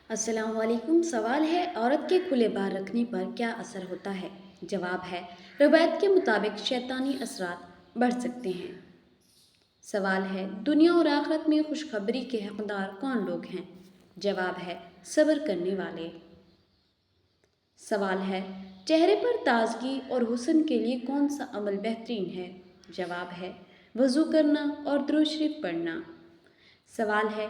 السلام علیکم۔ سوال ہے عورت کے کھلے بال رکھنے پر کیا اثر ہوتا ہے؟ جواب ہے روایت کے مطابق شیطانی اثرات بڑھ سکتے ہیں۔ سوال ہے دنیا اور آخرت میں خوشخبری کے حقدار کون لوگ ہیں؟ جواب ہے صبر کرنے والے۔ سوال ہے چہرے پر تازگی اور حسن کے لیے کون سا عمل بہترین ہے؟ جواب ہے وضو کرنا اور درود شریف پڑھنا۔ سوال ہے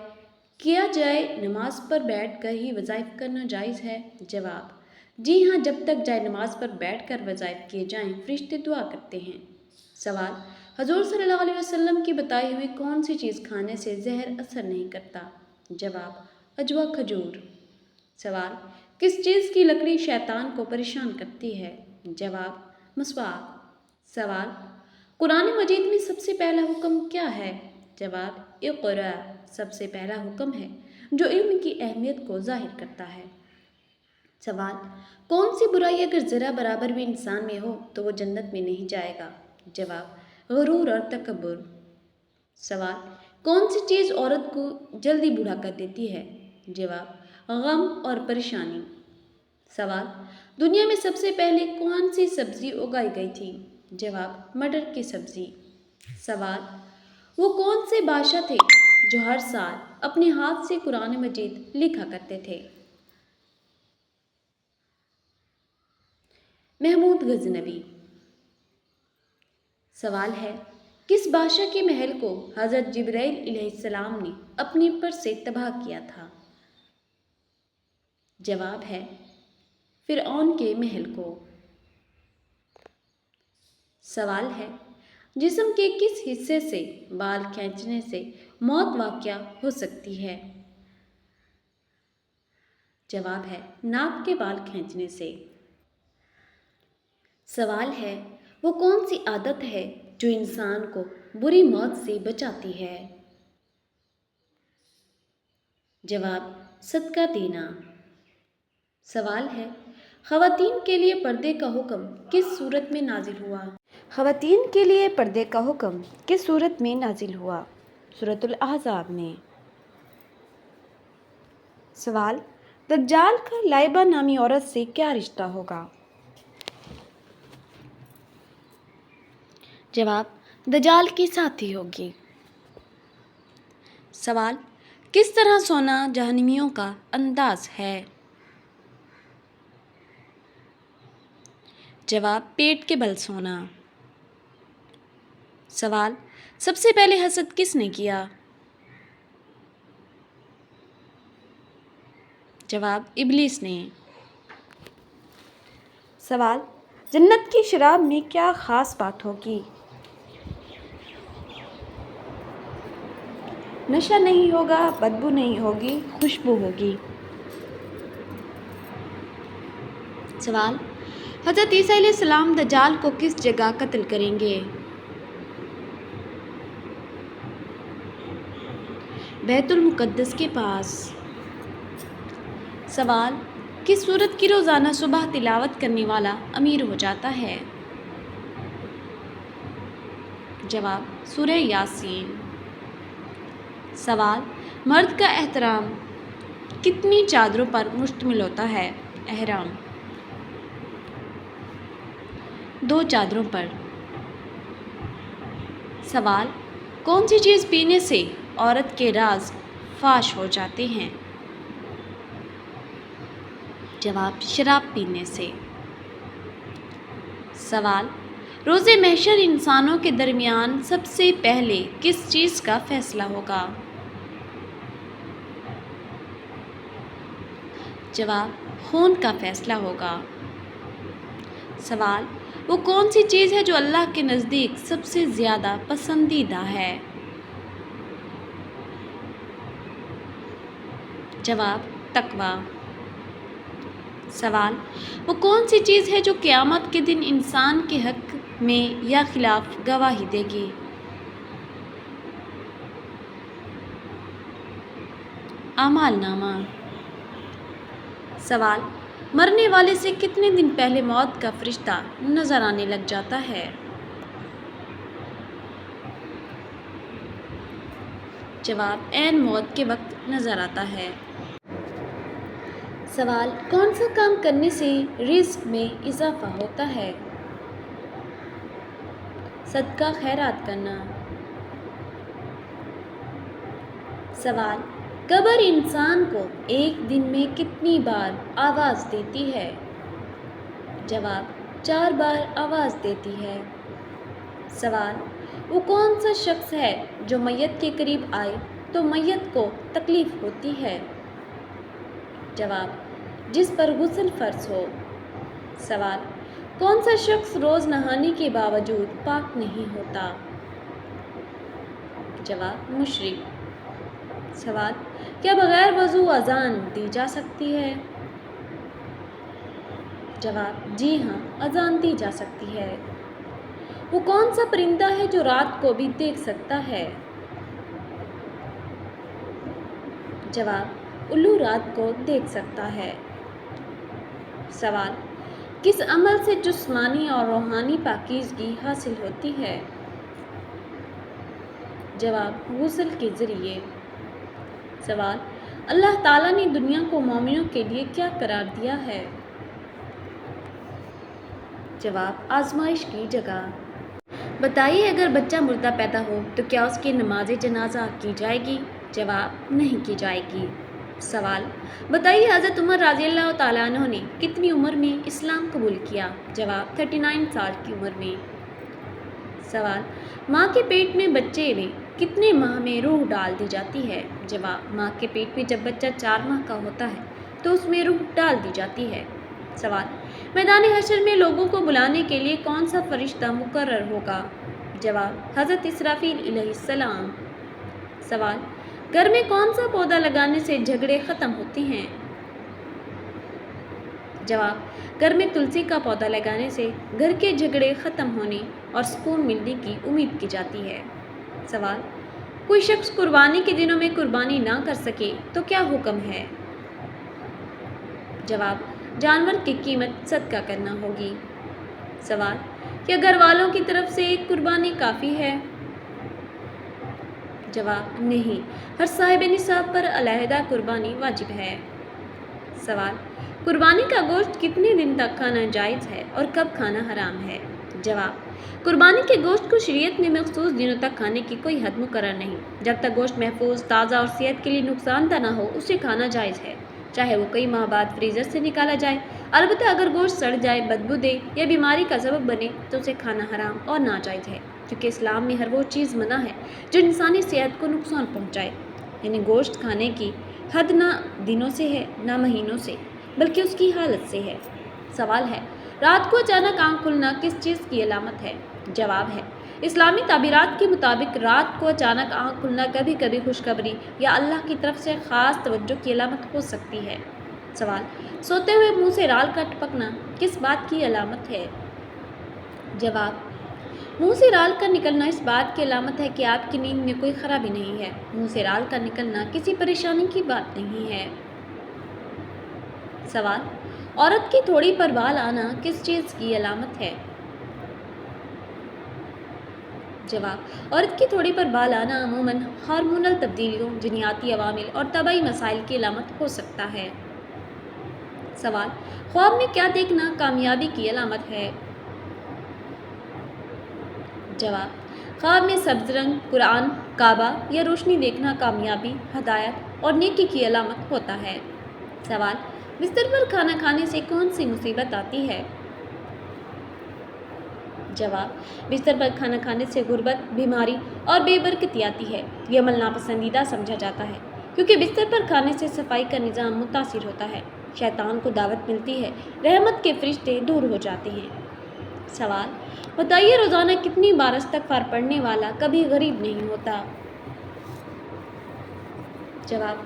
کیا جائے نماز پر بیٹھ کر ہی وظائف کرنا جائز ہے؟ جواب جی ہاں، جب تک جائے نماز پر بیٹھ کر وظائف کیے جائیں فرشتے دعا کرتے ہیں۔ سوال حضور صلی اللہ علیہ وسلم کی بتائی ہوئی کون سی چیز کھانے سے زہر اثر نہیں کرتا؟ جواب اجوا کھجور۔ سوال کس چیز کی لکڑی شیطان کو پریشان کرتی ہے؟ جواب مسواک۔ سوال قرآن مجید میں سب سے پہلا حکم کیا ہے؟ جواب اقرا سب سے پہلا حکم ہے جو علم کی اہمیت کو ظاہر کرتا ہے۔ سوال کون سی برائی اگر ذرا برابر بھی انسان میں ہو تو وہ جنت میں نہیں جائے گا؟ جواب غرور اور تکبر۔ سوال کون سی چیز عورت کو جلدی بوڑھا کر دیتی ہے؟ جواب غم اور پریشانی۔ سوال دنیا میں سب سے پہلے کون سی سبزی اگائی گئی تھی؟ جواب مٹر کی سبزی۔ سوال وہ کون سے بادشاہ تھے جو ہر سال اپنے ہاتھ سے قرآن مجید لکھا کرتے تھے؟ محمود غزنوی۔ سوال ہے کس بادشاہ کے محل کو حضرت جبرائیل علیہ السلام نے اپنے پر سے تباہ کیا تھا؟ جواب ہے فرعون کے محل کو۔ سوال ہے جسم کے کس حصے سے بال کھینچنے سے موت واقع ہو سکتی ہے؟ جواب ہے ناک کے بال کھینچنے سے۔ سوال ہے وہ کون سی عادت ہے جو انسان کو بری موت سے بچاتی ہے؟ جواب صدقہ دینا۔ سوال ہے خواتین کے لیے پردے کا حکم کس صورت میں نازل ہوا؟ خواتین کے لیے پردے کا حکم کس صورت میں نازل ہوا؟ سورۃ الاحزاب میں۔ سوال دجال کا لائبہ نامی عورت سے کیا رشتہ ہوگا؟ جواب دجال کی ساتھی ہوگی۔ سوال کس طرح سونا جہنمیوں کا انداز ہے؟ جواب پیٹ کے بل سونا۔ سوال سب سے پہلے حسد کس نے کیا؟ جواب ابلیس نے۔ سوال جنت کی شراب میں کیا خاص بات ہوگی؟ نشہ نہیں ہوگا، بدبو نہیں ہوگی، خوشبو ہوگی۔ سوال حضرت عیسیٰ علیہ السلام دجال کو کس جگہ قتل کریں گے؟ بیت المقدس کے پاس۔ سوال کس سورت کی روزانہ صبح تلاوت کرنے والا امیر ہو جاتا ہے؟ جواب سورہ یاسین۔ سوال مرد کا احترام کتنی چادروں پر مشتمل ہوتا ہے؟ احرام 2 چادروں پر۔ سوال کون سی چیز پینے سے عورت کے راز فاش ہو جاتے ہیں؟ جواب شراب پینے سے۔ سوال روز محشر انسانوں کے درمیان سب سے پہلے کس چیز کا فیصلہ ہوگا؟ جواب خون کا فیصلہ ہوگا۔ سوال وہ کون سی چیز ہے جو اللہ کے نزدیک سب سے زیادہ پسندیدہ ہے؟ جواب تقوی۔ سوال وہ کون سی چیز ہے جو قیامت کے دن انسان کے حق میں یا خلاف گواہی دے گی؟ اعمال نامہ۔ سوال مرنے والے سے کتنے دن پہلے موت کا فرشتہ نظر آنے لگ جاتا ہے؟ جواب عین موت کے وقت نظر آتا ہے۔ سوال، کون سا کام کرنے سے رزق میں اضافہ ہوتا ہے؟ صدقہ خیرات کرنا۔ سوال، قبر انسان کو ایک دن میں کتنی بار آواز دیتی ہے؟ جواب، 4 بار آواز دیتی ہے۔ سوال، وہ کون سا شخص ہے جو میت کے قریب آئے تو میت کو تکلیف ہوتی ہے؟ جواب، جس پر غسل فرض ہو۔ سوال، کون سا شخص روز نہانے کے باوجود پاک نہیں ہوتا؟ جواب، مشرک۔ سوال، کیا بغیر وضو اذان دی جا سکتی ہے؟ جواب، جی ہاں، اذان دی جا سکتی ہے۔ وہ کون سا پرندہ ہے جو رات کو بھی دیکھ سکتا ہے؟ جواب، الو رات کو دیکھ سکتا ہے۔ سوال، کس عمل سے جسمانی اور روحانی پاکیزگی حاصل ہوتی ہے؟ جواب، غسل کے ذریعے۔ سوال، اللہ تعالیٰ نے دنیا کو مومنوں کے لیے کیا قرار دیا ہے؟ جواب، آزمائش کی جگہ۔ بتائیے، اگر بچہ مردہ پیدا ہو تو کیا اس کی نماز جنازہ کی جائے گی؟ جواب، نہیں کی جائے گی۔ سوال، بتائیے، حضرت عمر رضی اللہ تعالیٰ عنہ نے کتنی عمر میں اسلام قبول کیا؟ جواب، 39 سال کی عمر میں۔ سوال، ماں کے پیٹ میں بچے میں کتنے ماہ میں روح ڈال دی جاتی ہے؟ جواب، ماں کے پیٹ میں جب بچہ 4 ماہ کا ہوتا ہے تو اس میں روح ڈال دی جاتی ہے۔ سوال، میدان حشر میں لوگوں کو بلانے کے لیے کون سا فرشتہ مقرر ہوگا؟ جواب، حضرت اسرافیل علیہ السلام۔ سوال، گھر میں کون سا پودا لگانے سے جھگڑے ختم ہوتے ہیں؟ جواب، گھر میں تلسی کا پودا لگانے سے گھر کے جھگڑے ختم ہونے اور سکون ملنے کی امید کی جاتی ہے۔ سوال، کوئی شخص قربانی کے دنوں میں قربانی نہ کر سکے تو کیا حکم ہے؟ جواب، جانور کی قیمت صدقہ کرنا ہوگی۔ سوال، کیا گھر والوں کی طرف سے ایک قربانی کافی ہے؟ جواب، نہیں، ہر صاحب نصاب پر علیحدہ قربانی واجب ہے۔ سوال، قربانی کا گوشت کتنے دن تک کھانا جائز ہے اور کب کھانا حرام ہے؟ جواب، قربانی کے گوشت کو شریعت میں مخصوص دنوں تک کھانے کی کوئی حد مقرر نہیں۔ جب تک گوشت محفوظ، تازہ اور صحت کے لیے نقصان دہ نہ ہو اسے کھانا جائز ہے، چاہے وہ کئی ماہ بعد فریزر سے نکالا جائے۔ البتہ اگر گوشت سڑ جائے، بدبو دے یا بیماری کا سبب بنے تو اسے کھانا حرام اور ناجائز ہے، کیونکہ اسلام میں ہر وہ چیز منع ہے جو انسانی صحت کو نقصان پہنچائے۔ یعنی گوشت کھانے کی حد نہ دنوں سے ہے نہ مہینوں سے، بلکہ اس کی حالت سے ہے۔ سوال ہے، رات کو اچانک آنکھ کھلنا کس چیز کی علامت ہے؟ جواب ہے، اسلامی تعبیرات کے مطابق رات کو اچانک آنکھ کھلنا کبھی کبھی خوشخبری یا اللہ کی طرف سے خاص توجہ کی علامت ہو سکتی ہے۔ سوال، سوتے ہوئے منہ سے رال کا ٹپکنا کس بات کی علامت ہے؟ جواب، منہ سے رال کا نکلنا اس بات کی علامت ہے کہ آپ کی نیند میں کوئی خرابی نہیں ہے۔ منہ سے رال کا نکلنا کسی پریشانی کی بات نہیں ہے۔ سوال، عورت کی تھوڑی پر بال آنا کس چیز کی علامت ہے؟ جواب، عورت کی تھوڑی پر بال آنا عموماً ہارمونل تبدیلیوں، جنیاتی عوامل اور طبعی مسائل کی علامت ہو سکتا ہے۔ سوال، خواب میں کیا دیکھنا کامیابی کی علامت ہے؟ جواب، خواب میں سبز رنگ، قرآن، کعبہ یا روشنی دیکھنا کامیابی، ہدایت اور نیکی کی علامت ہوتا ہے۔ سوال، بستر پر کھانا کھانے سے کون سی مصیبت آتی ہے؟ جواب، بستر پر کھانا کھانے سے غربت، بیماری اور بے برکتی آتی ہے۔ یہ عمل ناپسندیدہ سمجھا جاتا ہے کیونکہ بستر پر کھانے سے صفائی کا نظام متاثر ہوتا ہے، شیطان کو دعوت ملتی ہے، رحمت کے فرشتے دور ہو جاتے ہیں۔ سوال، بتائیے، روزانہ کتنی بار استغفار پڑھنے والا کبھی غریب نہیں ہوتا؟ جواب،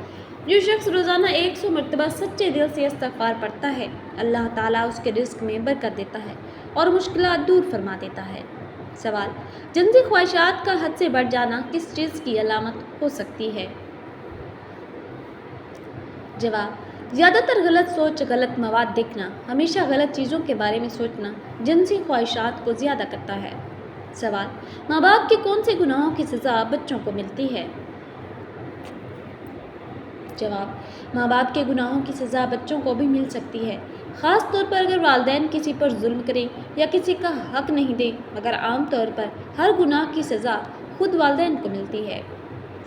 جو شخص روزانہ 100 مرتبہ سچے دل سے استغفار پڑھتا ہے، اللہ تعالیٰ اس کے رزق میں برکت دیتا ہے اور مشکلات دور فرما دیتا ہے۔ سوال، جنسی خواہشات کا حد سے بڑھ جانا کس چیز کی علامت ہو سکتی ہے؟ جواب، زیادہ تر غلط سوچ، غلط مواد دیکھنا، ہمیشہ غلط چیزوں کے بارے میں سوچنا جنسی خواہشات کو زیادہ کرتا ہے۔ سوال، ماں باپ کے کون سے گناہوں کی سزا بچوں کو ملتی ہے؟ جواب، ماں باپ کے گناہوں کی سزا بچوں کو بھی مل سکتی ہے، خاص طور پر اگر والدین کسی پر ظلم کریں یا کسی کا حق نہیں دیں، مگر عام طور پر ہر گناہ کی سزا خود والدین کو ملتی ہے۔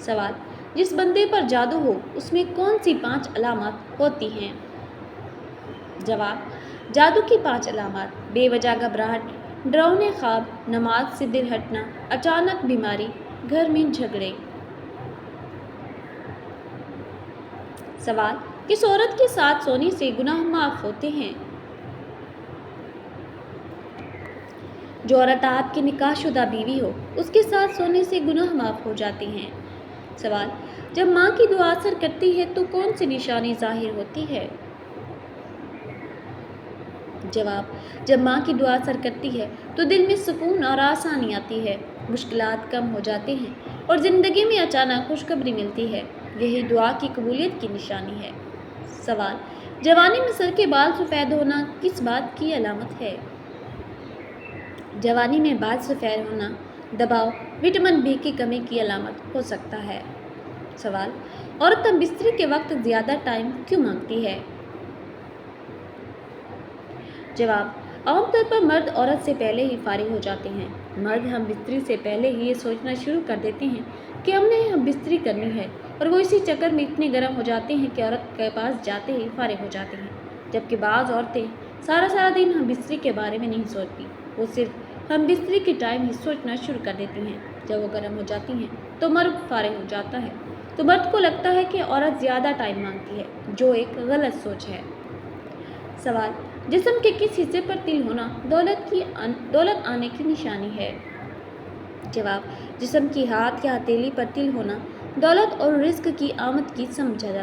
سوال، جس بندے پر جادو ہو اس میں کون سی 5 علامات ہوتی ہیں؟ جواب، جادو کی 5 علامات: بے وجہ گھبراہٹ، ڈراؤنے خواب، نماز سے دل ہٹنا، اچانک بیماری، گھر میں جھگڑے۔ سوال، کس عورت کے ساتھ سونے سے گناہ معاف ہوتے ہیں؟ جو عورت آپ کی نکاح شدہ بیوی ہو اس کے ساتھ سونے سے گناہ معاف ہو جاتے ہیں۔ سوال، جب ماں کی دعا اثر کرتی ہے تو کون سی نشانی ظاہر ہوتی ہے؟ جواب، جب ماں کی دعا اثر کرتی ہے تو دل میں سکون اور آسانی آتی ہے، مشکلات کم ہو جاتے ہیں اور زندگی میں اچانک خوشخبری ملتی ہے، یہی دعا کی قبولیت کی نشانی ہے۔ سوال، جوانی میں سر کے بال سفید ہونا کس بات کی علامت ہے؟ جوانی میں بال سفید ہونا دباؤ، وٹامن بی کی کمی کی علامت ہو سکتا ہے۔ سوال، عورت ہم بستری کے وقت زیادہ ٹائم کیوں مانگتی ہے؟ جواب، عام طور پر مرد عورت سے پہلے ہی فارغ ہو جاتے ہیں۔ مرد ہم بستری سے پہلے ہی یہ سوچنا شروع کر دیتے ہیں کہ ہم نے ہم بستری کرنی ہے، اور وہ اسی چکر میں اتنے گرم ہو جاتے ہیں کہ عورت کے پاس جاتے ہی فارغ ہو جاتے ہیں، جبکہ بعض عورتیں سارا دن ہم بستری کے بارے میں نہیں سوچتی، وہ صرف ہم بستری کے ٹائم ہی سوچنا شروع کر دیتی ہیں۔ جب وہ گرم ہو جاتی ہیں تو مرد فارغ ہو جاتا ہے، تو مرد کو لگتا ہے کہ عورت زیادہ ٹائم مانگتی ہے، جو ایک غلط سوچ ہے۔ سوال، جسم کے کس حصے پر تل ہونا دولت آنے کی نشانی ہے؟ جواب، جسم کی ہاتھ یا ہتھیلی پر تل ہونا دولت اور رزق کی آمد کی سمجھا جاتا ہے۔